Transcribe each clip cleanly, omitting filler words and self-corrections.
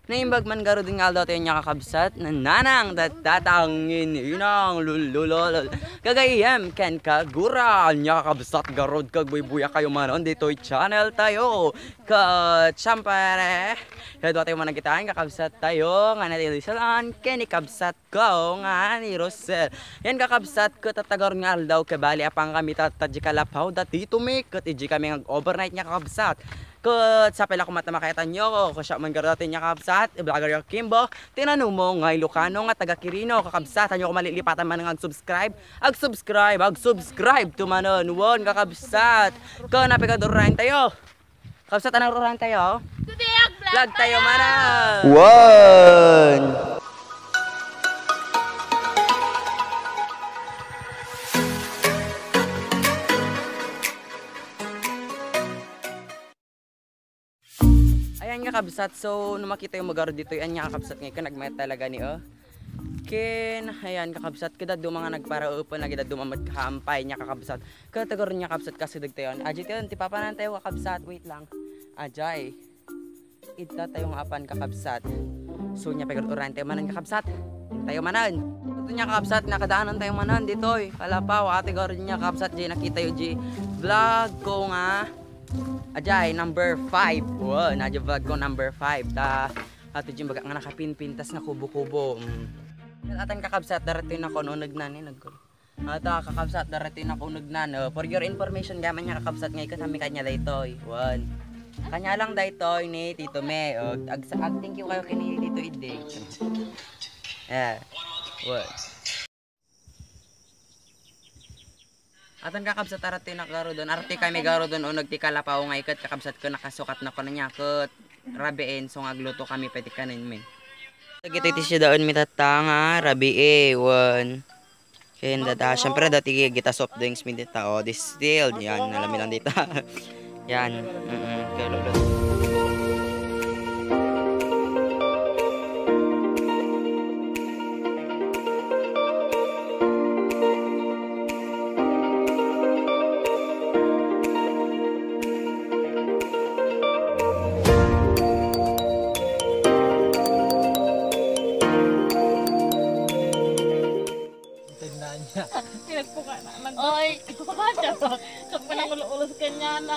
Naimbag man garo din nga daw tayo niya kakabsat nanang tatangin inang lululol kagayam ken kagura niya kakabsat garod kagbuy-buya kayo manon dito'y channel tayo kat syempre kaya tayo managitaan kakabsat tayo nga natin isalan ken ikabsat ko nga ni Rosel yan kakabsat ko tatagar nga daw kabali apang kami tatadji kalapaw dati tumik kat iji kami ng overnight niya kakabsat kat sa pala kumata makayatan nyo ko siya man garatin niya kakabsat vlogger yung Kimbo tinanong mo nga Ilocano nga taga Quirino kakabsat nyo ko malilipatan man nga subscribe tumanon won kakabsat ko napigadurahin tayo kakabsat anang rurahin tayo vlog tayo mana won. Ayan nga kabsat, so nung makita yung magaro dito, yan nga kabsat ngayon, nagmayat talaga ni Ken, ayan kakabsat, kada do mga nagparaupan na kada do magkahampay niya kakabsat. Kada tagar niya kabsat kasi dagtayon. Ajay tayo, tipapanan tayo kakabsat, wait lang. Ajay, ita tayong apan kakabsat. So niya pagod-uran tayo manan kakabsat. Tayo manan. Ito niya kakabsat, nakadaanan tayo manan dito. Kalapaw, ate garo niya kakabsat, jay nakita yung jay vlog ko nga. Ajay, number 5. Wow, nadya vlog ko number 5. Ato dyan baga nga nakapinpintas na kubo-kubo. Atan kakabsat, darating ako nung nagnan. Ata kakabsat, darating ako nagnan. For your information, gaman niya kakabsat ngayon kasami kanya daytoy. Wow. Kanya lang daytoy ni Tito Me. Thank you kayo kini Tito Ide. Yeah. Wow. Atan kakabsat arati na garo doon. Arati kami garo doon o nagtikalapaw nga ikat kakabsat ko nakasukat na ko na niya kat rabiin so agluto kami pwede kanin me. Gito iti siya daon mitatanga rabi wan. Kaya data syempre dati kita soft drinks mi dita o distilled yan nalamin lang dita. Yan. Kaya lolo. Oy, ito pa ba siya? Sa panangulo-ulos kanya na.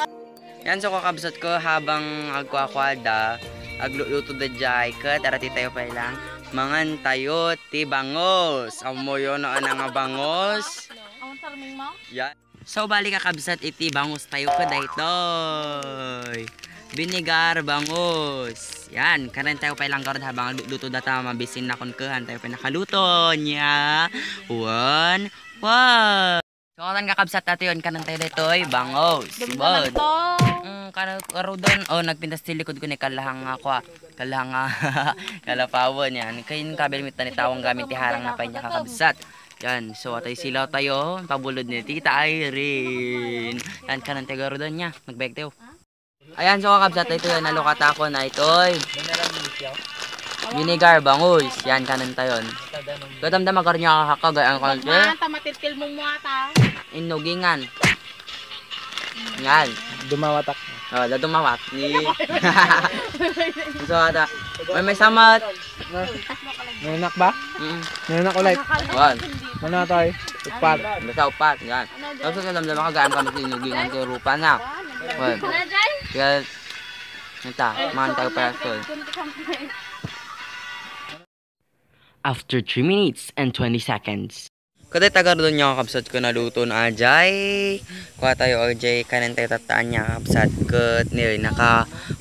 Yan so kakabsat ko habang agkwakwada agluluto da jay kat arati tayo pa lang mangan tayo ti bangos. Amo yo na nga bangos. Ang sarming mo? Yan. So bali kakabsat iti bangos tayo ka daytoy. Binigar bangos. Yan, kanan tayo pa lang karod habang luto data mabisin na kon kehan tayo pa nakaluto niya. One. So kan kakabsat natin yun kanan tayo daytoy bangos. Dami to. Karo doon nagpintas sa likod ko ni kalahang ako kalahang kalapawon yan kayin kabel mit ni tawang gamit ti harang na pa niya kakabsat yan so atay silaw tayo pabulod ni Tita Irene yan kanan tayo garo doon niya magbayag tayo ayan so kakabsat ito yan nalukat ako na itoy vinegar bangus yan kanan tayo kadamdam agar niya kakagayan kalante Tamatitil mong muata. inugingan yan Dumawatak. Dumawat ni. So ada. May samat. May anak ba? May anak ulit. Wan. Ano tayo? Upat. Basta upat yan. Tapos kadamdam kagaan kami sinugingan ko rupa na. Wan. Kaya nita, man tayo para sol. After 3 minutes and 20 seconds. Kada tagar doon niya kakabsat ko naluto na ajay. Kuha tayo ajay kanan tayo tataan niya kakabsat kat ni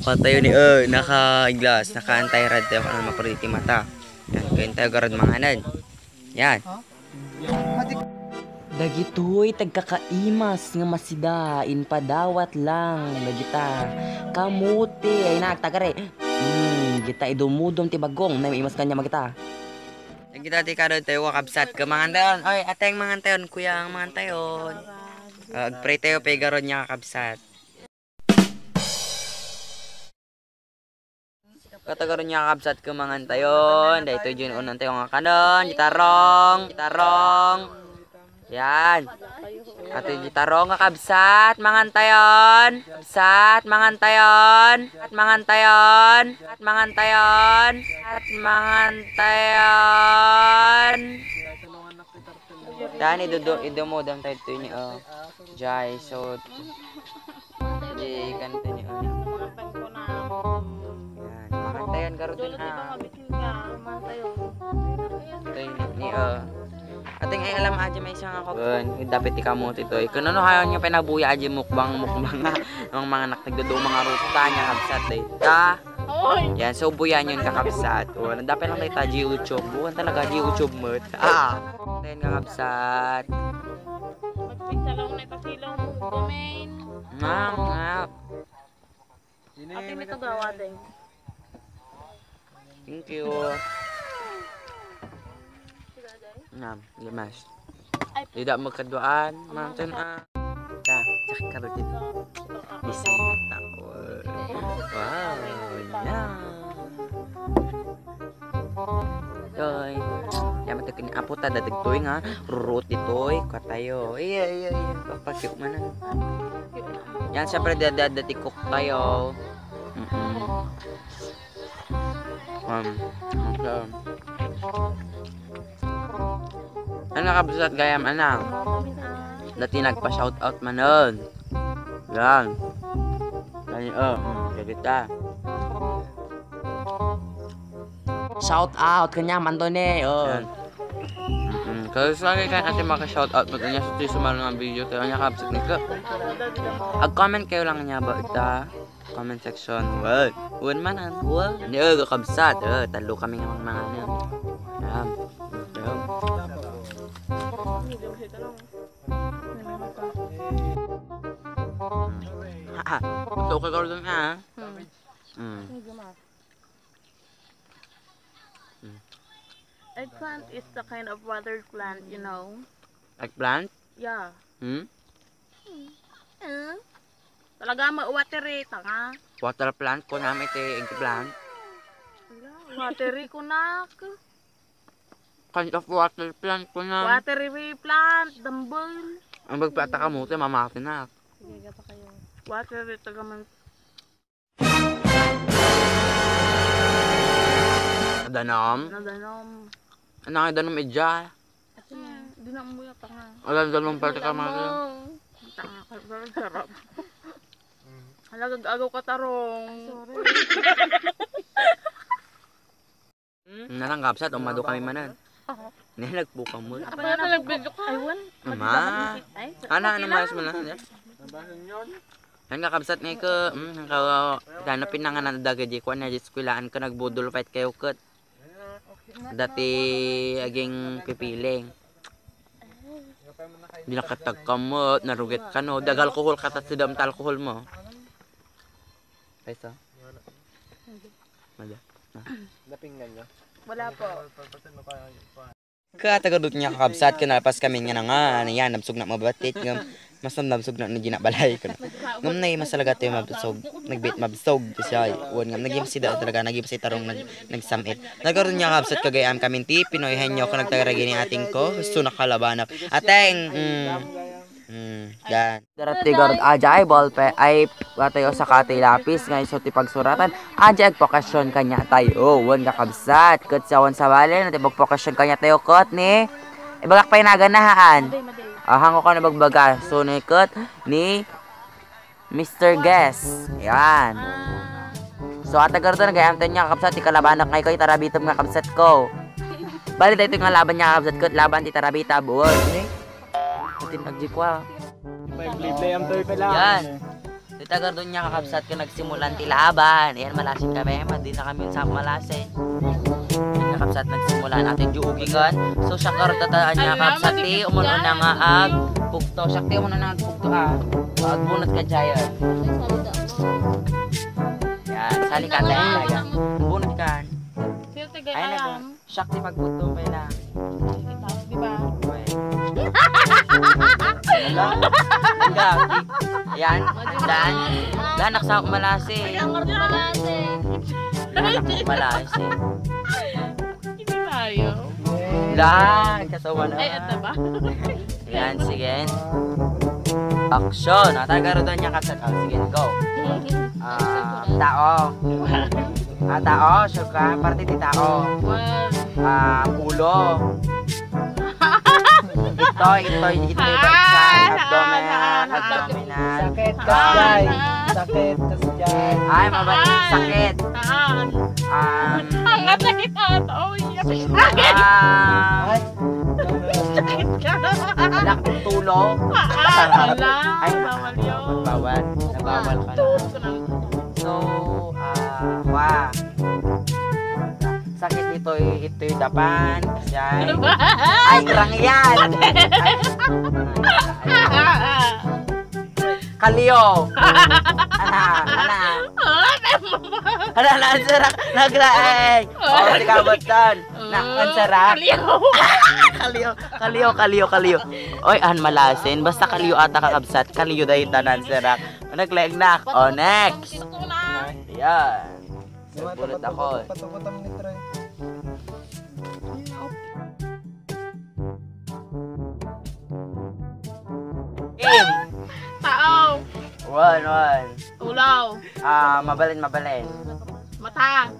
kuha tayo ni naka glass naka antay rad tayo kung makuriti mata. Yan kain tayo garad manganan. Yan. Dagitoy tagkakaimas nga masidain padawat lang dagita. Kamuti ay nagtagare. Kita idumudom ti bagong na maimas kanya magita. Kita ti karod tayo kakabsat ka mangan tayon. Oy, ateng mangan tayon, kuya ang mangan tayon. Agpray tayo pay garod niya kakabsat. Katagaron niya kakabsat ka mangan tayon. Dahito dyan unang tayo nga kanon. Gitarong. Yan. Ato gitarong nga kabsat, mangantayon. Kabsat, mangantayon. At mangantayon. At mangantayon. At mangantayon. Dan ido mo dam tayo ito niyo. Jai, so di kanto niyo. Yan, mangantayon karo dun Ito ating ay alam aja may isang ako. Dapat ikamu ito. Kung ano hayon nga pinabuya aja mukbang nga ng mga nakagdado mga ruta niya kabsat ta. Yan, so buyan yun kakabsat. Dapat lang tayo tayo YouTube. Buwan talaga YouTube mo. Tayo kakabsat. Magpinsalong na ipasilaw mo domain. Ngap. Ate may tagawa din. Thank you. Ngam, limas. Tidak magkaduaan, mountain Ta, cak karo dito. Bisay ta. Wow, yeah. Toy. Ya mata kini apo ta dadag toy nga. Rurut ditoy katayo. Iya. Papakyuk man. Yan syempre dadatikok tayo. Ano kabsat gayam anak? Dati nagpa-shoutout man nun. Yan. Ganita. Shout out kanya man to ne. Kasi sa akin kan ate maka-shoutout mo kanya sa sumal ng video tayo niya kabsat nito. Ag-comment kayo lang niya ba ita? Comment section. Wan manan. Niyo kabsat. Talo kami ng mga ano. Yan. Ito ka gawin nga. Eggplant is the kind of water plant, you know. Eggplant? Yeah. Talaga ma-watery, tanga. Water plant ko na may eggplant. Watery ko na. Kind of water plant ko na. Watery plant, dumbbell. Ang magpata ka mo, mamati na. Sige, gata kayo. Watery, tagaman. Danom? Nadanom. Ano nga danom edya? Di na umuya, tanga. Alam danom pati ka mga. Tanga ka, sarap. Halagag-agaw ka tarong. Narang kapsat, umado kami manan. Nilagbuka mo. Apa na nag-video ka? Aywan. Ma. Ano mas mo na? Yan kakabsat nga ko. Ganapin na nga na dagadi ko na eskwelahan ko nagbudol fight kayo kat. Dati aging pipiling. Di nakatagkamot, narugit ka no. Dag-alkohol ka tas sidam ta alkohol mo. Pesa? Mada. Napinggan nyo? Wala po. Katagadot niya kakabsat kinalapas kami nga na nga. Yan, nabsog na mabatit. Mas nabsog na ginabalay ko na. Ngam na masalaga tayo mabsog. Nagbit mabsog. Kasi uwan ngam. Naging sida talaga. Naging si tarong nagsamit. Nagaroon niya kakabsat kagayam kami ti. Pinoy henyo ko nagtagaragi ni ating ko. Gusto nakalabanap. Ateng! Yan. Darati garod aja ay ballpen ay tayo sa katay lapis ngay so ti pagsuratan aja ag pokasyon kanya tayo wan kakabsat ket sawan sa balen ti pokasyon kanya tayo kot ni ibagak pa naganahaan hango ka na bagbaga so ni ket ni Mr. Guest yan so ata garod nagayam tayo nya kakabsat ti kalabanak ngay koy tarabitom nga kabsat ko bali dayto nga laban nya kabsat ket laban ti tarabita buwan ni tinagji ko Play ang toy pala. yan. Ditagar doon niya kakabsat ka nagsimulan tilaban. Ayan, malasin kami. Di na kami sa malasin. Kakabsat nagsimulan natin juugigan. So, siya karot tataan niya kakabsat. Umuno na nga ag pugto. Siya umuno na ag pugto ag bunot ka dyan. Yan, sali ka tayo. Bunot ka. Sino tigay Ayan na po. alam? Siya ti pagpugto pa lang. Di ba? Yan, dan naksa malasi. Malasi. Hindi tayo. Lang, kasawa na. Ay, ito ba? Yan, sige. Action! Natagaro doon niya kapsat. Oh, sige, go. Tao. Tao, sure ka? Parte di tao. Ulo. Ito baksan. Abdominal. Sakit kasjay. Sakit kasjay. Ay, mabalik. Sakit. Ang sakit ata. Oh, sakit. Ay. Sakit ka. Alak, tulo. Ala. Ay, Bawal yun. bawal. Nabawal ka na. Tuod ko ng So, sakit ito'y dapan. Ano Yan. ba? Ay, rang yan. Kalio. Ana, ansarak. Nagraeng. Oh, si kabotan. Ansarak. Kalio. Oy, malasin. Basta kalio ata kakabsat. Kalio dahi tanan, sarak. Naglegnak. Oh, next. Yan. Bulot ako. Patuputam ni Troy. Game. Tao. One. Ulaw. Mabalin. Mata.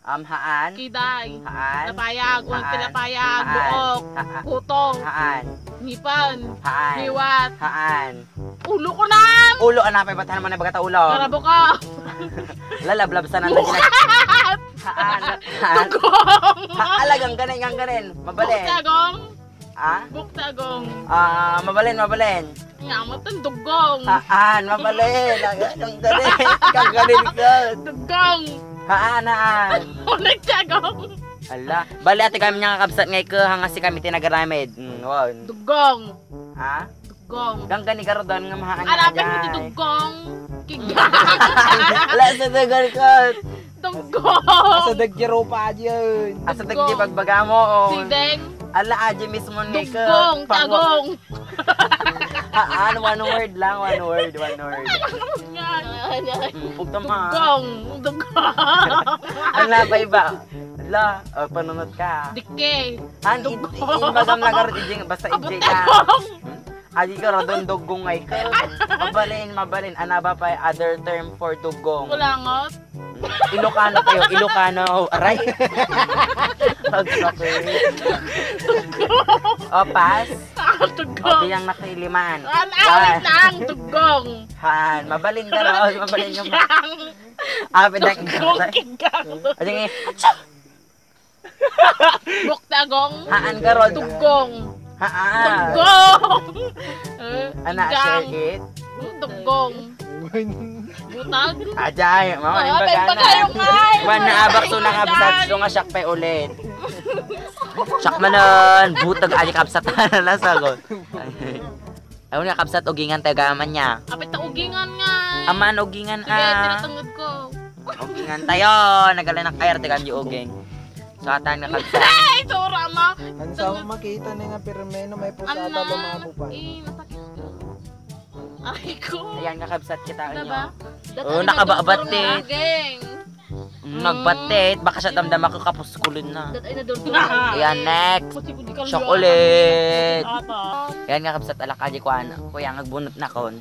Haan. Kiday. Haan. Napayag. Huwag Haan. pinapayag. Haan. Buok. Haan. Putong. Haan. Ngipan. Haan. Hiwat. Haan. Ulo ko na. Ulo, anapay ba't naman na bagata ulo? Karabo ka. Lalablab sa nandang ginag... Haan. Tugong. Alagang ganin. Mabalin. Buktagong. Ah? Buktagong. Mabalin. Ngamatan dugong. Haan, mabalin. Ang ganin ka. Dugong. Haan. Ulit tagong. Ala. Bali ate kami niya kakabsat ngay ka hanga si kami tinagaramid. Wow. Dugong. Ha? Dugong. Gani ka rodon nga mahaan niya Alapin mo ti dugong. Kigang. Ala sa dagal ka. Dugong. Sa dagjero pa yun. Asa tagdi pagbaga mo. Sideng. Ala aji mismo ngay ka. Dugong. Tagong. Haan, one word lang. Pugtama. Dugong. Dugong. Ala ba iba? Ala, panunod ka. Dike. Han, inbagam na karot ijing, basta ijing ka. Dugong. Adi ka rodon dugong ngay ka. Mabalin. Ana ba pa other term for dugong? Kulangot. Ilocano tayo, Ilocano. Aray. Pagsakit. O, pass. O, Dugong. biyang nakailiman. Alit na ang dugong. Han, mabalin ka ron. Mabalin ka ba? Pidak Dugong kigang. Ading Buktagong. haan ka ron. Dugong. Haan. Dugong. Ana, Kigang. share it. Dugong. Butag. Ajay, mama, yung bagana. Bagayong ay. Man naabak so nakabsat so nga siyak pa ulit. Siyak manon, butag aji kapsatan na sagot. Ayun nga kapsat ugingan tagaman niya. Apit na ugingan nga. Aman ugingan Sige, tinatangod ko. Ugingan tayo, nagalan ng kair tagan yung uging. So atan nga kapsat. Ay, sura mo. Ang sa makita na nga pirmeno may pusada lumabo pa. Nasakit ko. Ay ko. Ayan nga kapsat kita Diba? nyo. Oh, nakababatit. Geng. Nagbatit, baka siya damdam ako kapuskulin na. Dat ay nadurdo. Ayan, next. Shock ulit. Ayan nga kapsat alak aji kuan. Kuya nagbunot na kon.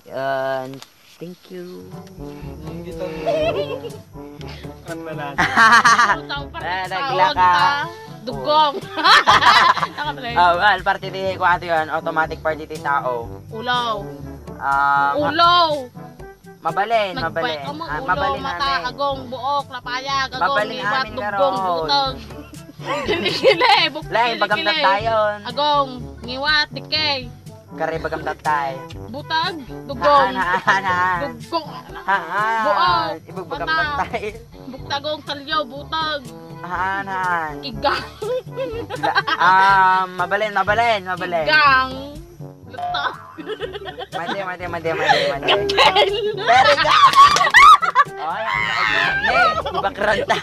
Yan. Thank you. Yung gito. Kan malas. Nagla ka. Dugong. Nakaplay. Well, party di ko ato yun. Automatic party di tao. Ulaw. Um, Ulaw. Mabalin. Nagbay ka mo ulo, Mabalin mata, namin. agong, buok, lapayag, agong, Mabalin libat, namin dugong, karon. butag. Kilikili, Lai, bagam kilikili. tayon. Agong, ngiwat, dikay. Kare bagam tatay. Butag, dugong. Haan. Dugong. Haan. Buok. Ibig bagam Mata. tatay. Buktagong, talyaw, butag. Haan. Igang. Mabalin. Igang. Luto. Mati. Kapel. Very good. Oh, yan. Iba kranta.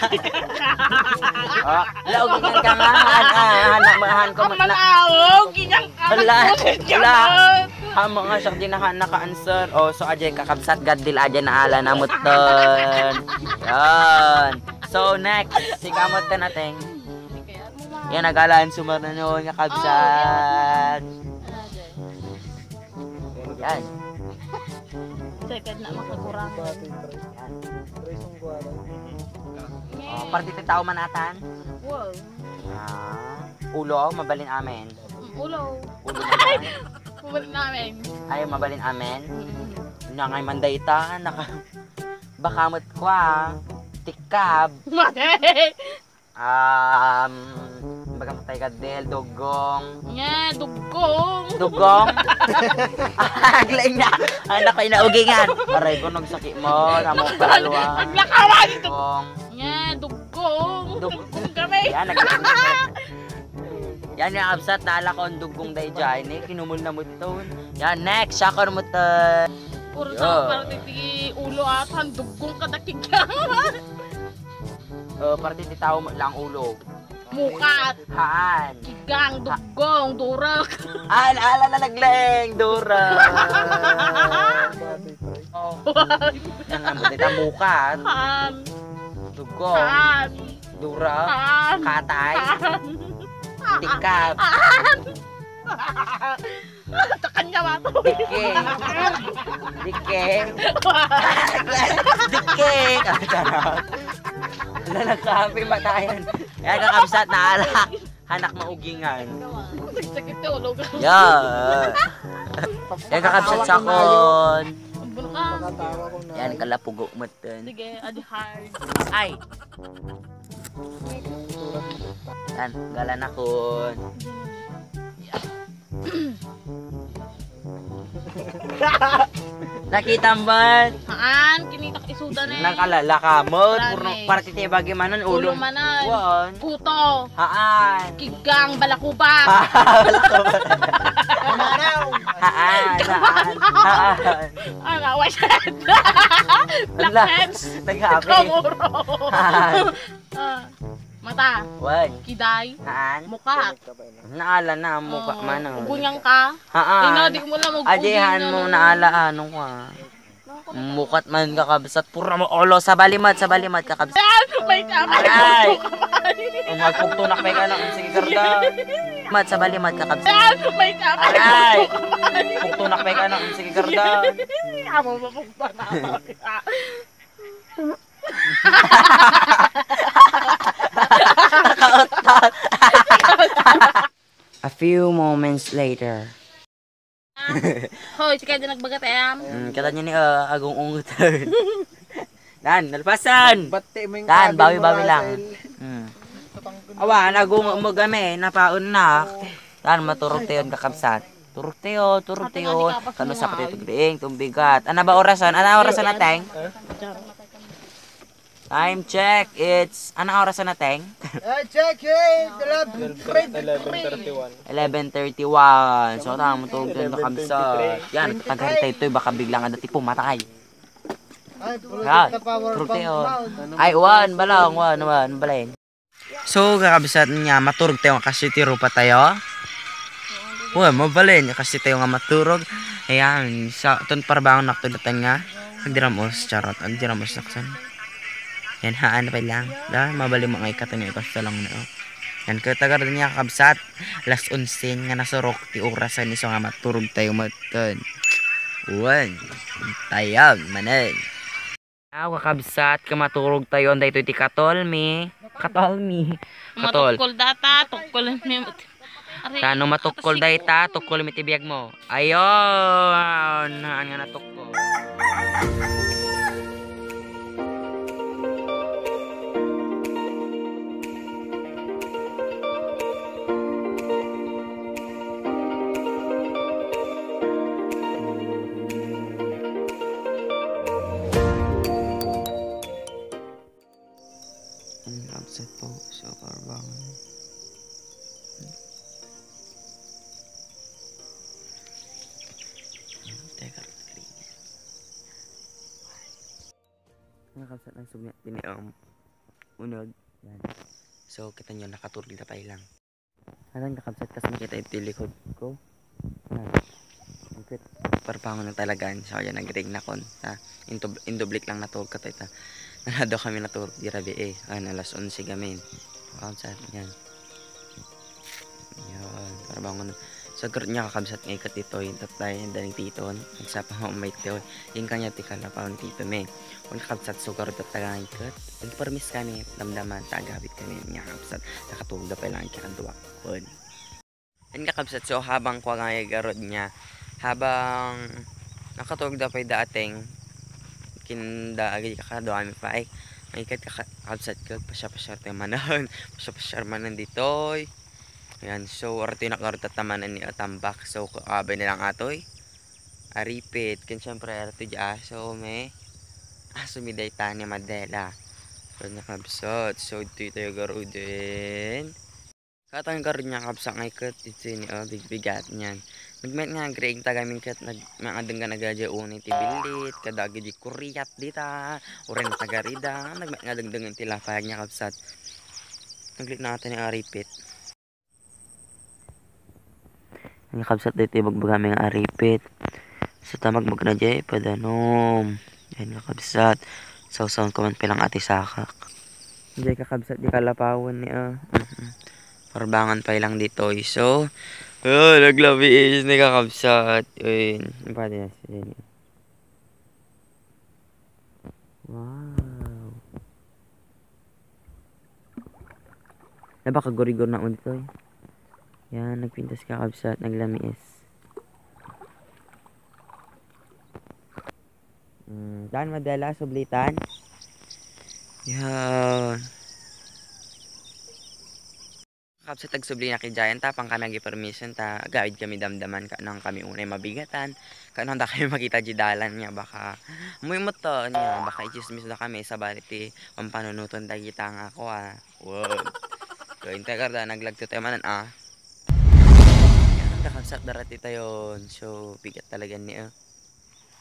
Oh, laugingan ka nga. Hanahan ko. Ang malawog. Igang Hala. Hala. Hamo nga siya dinahan naka-answer. Oh, so ajay kakabsat gadil aja na ala namuton. Yan. So next, si kamot ka natin. Yan nagalaan sumarna nyo nga kabsat. Yan. Second na makakurang. Yan. Tres yung guwara. Oh, partite tao manatan. Wow. Ulo, mabalin amin. Ulo. Ulo naman. Pumalik namin. Ay, mabalin amin. Nangay mandayta, bakamot kwa, tikab, Mate! bagamot tayo kadel, dugong. Nga, dugong. Dugong? Aglain na. Anak ko inaugingan. Aray ko nagsakit mo, namok kalwa. Paglakawa dito. Dugong. Nga, dugong. Dugong. Dugong kami. Yan, yan yung absat na ala ko ang dugong day dyan. Kinumul na mo ito. Yan, next, shakor mo ito. Puro Yo. sa parang titigi ulo at ang dugong kadakigyan. Partite tao lang ulo. Mukat. Haan. Kigang, dugong, durak. Ala na nagleng, Dora. Oh. Yan nga mo, dita mukat. Han. Dugong. Han. Dura. Han. Katay. Han. Tikap. Sa kanya ba ito? Dike. Dike. Dike. Charot. Wala nagkapi matayan. Yan kakabsat na alak. Hanak maugingan. Sakit ito, ulog. Yan. Yan kakabsat sa kon. Ang buno ka. Nakatawa ko na. Yan kalapugo matan. Sige, adi hard. Ay. Yan, gala na kon. Nakita mo ba? Haan, kinitak isuda na eh. Nakalala ka mo. Marami. Puro partite bagaimana Ulo ulo. manan. Wan. Puto. Haan. Kigang, balakuba. Haan. Haan. Ano, white head. Black Ala, heads. naghabi. Kamuro. Haan. Mata. Wan. Kiday. Haan. Muka. Naala na ang mukha man. Ugunyang ka. Haan. Di mo lang mag-ugin. Ajehan mo naala ano ka. Mukat man kakabsat. Pura mo ulo sa balimat kakabsat. May tama. Ay! Ang magpugtunak pa ka na. Sige karda. Mat sa balimat kakabsat. May tama. Ay! Pugtunak pa ka na. Sige karda. Amo mapugtan na. A few moments later. Hoy, sige din nagbagat ayam. Kata niya ni agong ungutan. Dan, nalpasan! Bati mo yung Dan, kabel bawi-bawi mo, lang. Russell. Awa, nagong magame, napaon na. Dan, maturog tayo kakabsat. Turog tayo. Kano sa patitubing, tumbigat. Ano ba orasan? Ano orasan natin? Time check, it's... Ano orasan natin? Check it! 11:31. So, tama mo tayo kakabsat. Yan, tagarita ito, baka biglang nga dati pumatay. Turog tayo. Ay, balong, balayin. So, kakabsat niya, maturog tayo kasi tiro pa tayo. Mabalin, kasi tayo nga maturog. Ayan, sa ton parabang naktulitan nga. Agdiramos, charot, agdiramos naksan. Yan, haan pa lang. Mabalin mo nga ikatan nga ikaw lang na. Yan, katagar niya kakabsat. Last 11 nga nasurok ti orasan niso nga maturog tayo matan. Tayag, manan. Kakabsat, kamaturog tayo. Anday ito ti katolmi. Matukol data, tukol ni Tano matukol day ta, tukol mi tibiyag mo. Ayon, haan nga natukol. Absent po sa parbangan. Teka, nakabsat ng sugna unod. Yan. So kita nyo nakaturli na tayo lang. Alang nakabsat kasi makita ito likod ko. Parbangon na talagaan. So yan nag-ring na kon. Indoblik lang natulog ka tayo. Nanado kami natulog di rabi alas 11 gamin. Yan. Yan, parbangon. So garod niya kakabsat nga ikat dito yung tatay yung daling titon. Nagsapa mo may tito. Yung kanya tikala pa ang tito me. Kung kakabsat so garod at tagang ikat. Nagpermis kami damdaman tagabit kami niya kakabsat. Nakatulog na pa lang kikaduwak. Yung kakabsat so habang kwa nga garod niya. Habang nakatulog na pa yung dating kinda agad kakaduami pa ay may ikat kakabsat ka pasya-pasyar tayo manan. Pasya-pasyar manan dito. Ayan, so arito yung nakarutataman ni Atambak. So abay nilang atoy. Aripit, kan syempre arito dyan. So may sumiday ta ni Madela. So nakabsat. So ito tayo garo din. Katang garo niya kabsak nga ikat. Ito ni bigbigat niyan. Nagmet nga greg tagamin kat nagmadeng ka nagadya unay tibilit. Kadagi di kuriyat dita. Uren tagarida. Nagmet nga dagdangan tila payag niya kabsat. Naglit na natin ni Aripit. Ang kabsat dito magbagaming aripit. Sa tamag magradya padanom. Yan nga kabsat. Sausawan ko man pilang ati sakak. Diyan kakabsat di kalapawan ni Parbangan pa ilang dito. So, naglabi is ni kakabsat. Yun. Pwede na siya. Wow. Nabakagurigor na dito eh. Yan, nagpintas kakabsat, naglamiis. Dan Madela, sublitan. Yan. Kakabsat, tagsubli na kay Giant, tapang kami agi-permission, guide kami damdaman, kanang kami unay mabigatan. Kanang da kayo makita jidalan niya, baka muy moto niya, baka i-chismis na kami sa baliti, pampanunuton kita nga ako Wow. So, integarda, naglagto tayo manan kakabsat darati tayo. So bigat talaga niya.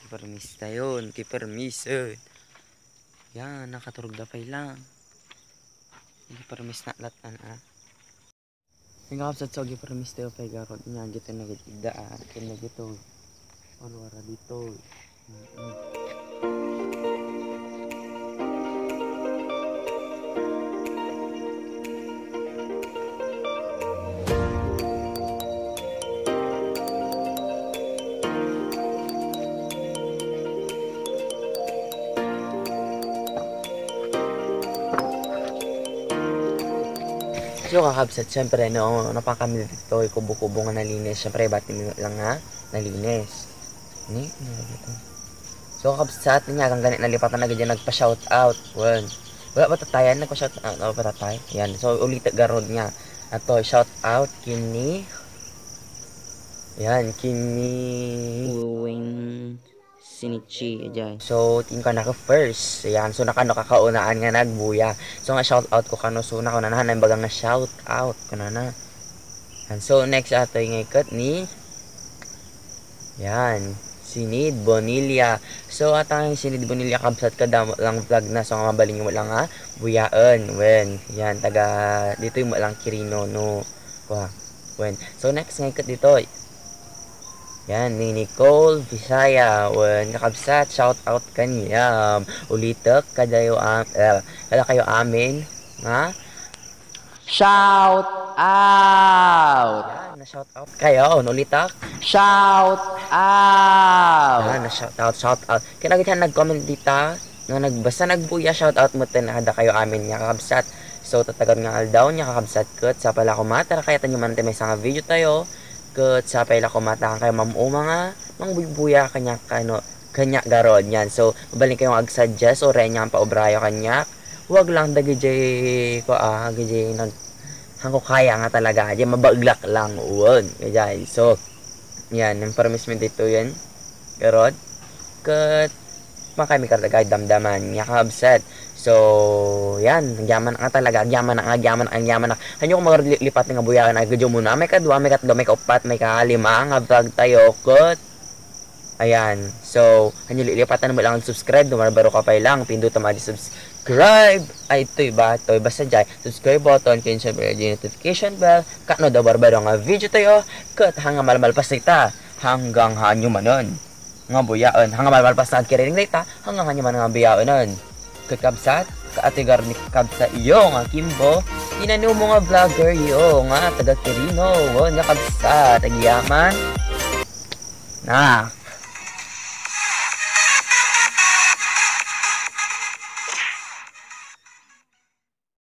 Kipermis tayo. Kipermis. Yan, nakaturog na pa lang. Kipermis na latan yung kakabsat so kipermis tayo pa garod niya. Gito na gitida Kaya na gito. Wala dito. So kakabsat, syempre no, napakami dito, kubo-kubo nga nalinis. Syempre, ba't lang nga nalinis. So kakabsat, niya kang ganit nalipatan na ganyan, nagpa-shout out. Wala ba tatayan, nagpa-shout out, ba tatay? Yan, so ulit garod niya. Ato, shout out, kini. Yan, kini. Uwing Sinichi dyan. So, tingin ka naka first. Ayan. So, nakakaunaan nga nagbuya. So, nga shout out ko kano. So, nakunahan na bagang nga shout out. Kanana. And so, next ato yung ikat ni yan. Sinid Bonilla. So, atang Sinid Bonilla kabsat ka lang vlog na. So, nga mabaling mo lang buyaan. Wen. Yan. Taga dito yung lang Kirino. No. Wen. So, next nga ikat dito. Yan, ni Nicole Visaya. Wen, kakabsat, shout out kanya. Ulitak, kayo amin. Shout out! Yan, na-shout out kayo. Ulitak, shout out! Yan, na-shout out. Kinagityan nag-comment dita, basta nagbuya, shout out mo tinahada kayo amin niya, kakabsat. So, tatagan nga aldaw niya, kakabsat kat. Sa pala kumatara, kaya tanyo man may isang video tayo. Kat sa pala kumatakan kayo mamuma nga mangbubuya kanya garod yan. So mabalik kayong ag-suggest o rin niya paubrayo kanya. Huwag lang gajay nag hangko kaya nga talaga diyan mabaglak lang uwan gajay. So yan yung permisment dito yan garod kat makami karagay damdaman niya kabsat. So, yan, nagyaman na talaga, nagyaman na. Hanyo kung maglipat nga buya na gadyo muna. May kadwa, may katlo, may kaupat, may kalima, nga vlog tayo, kot. Ayan, so, hanyo lilipatan mo lang subscribe, dumarbaro ka pa lang, pindot naman subscribe. Ay, ito'y ba? Ito'y basta dyan. Subscribe button, kaya syempre yung notification bell, kakno daw barbaro nga video tayo, kot, hanga malmalpas kita, hanggang hanyo manon. Nga buyaan, hanga malmalpas na kirining lita, hanggang hanyo man nga buyaonan. Kakabsat, kaatigar ni kabsa iyo nga kimbo Tinanong mo nga vlogger yo nga taga Quirino, nya kabsat, tagyaman. Na.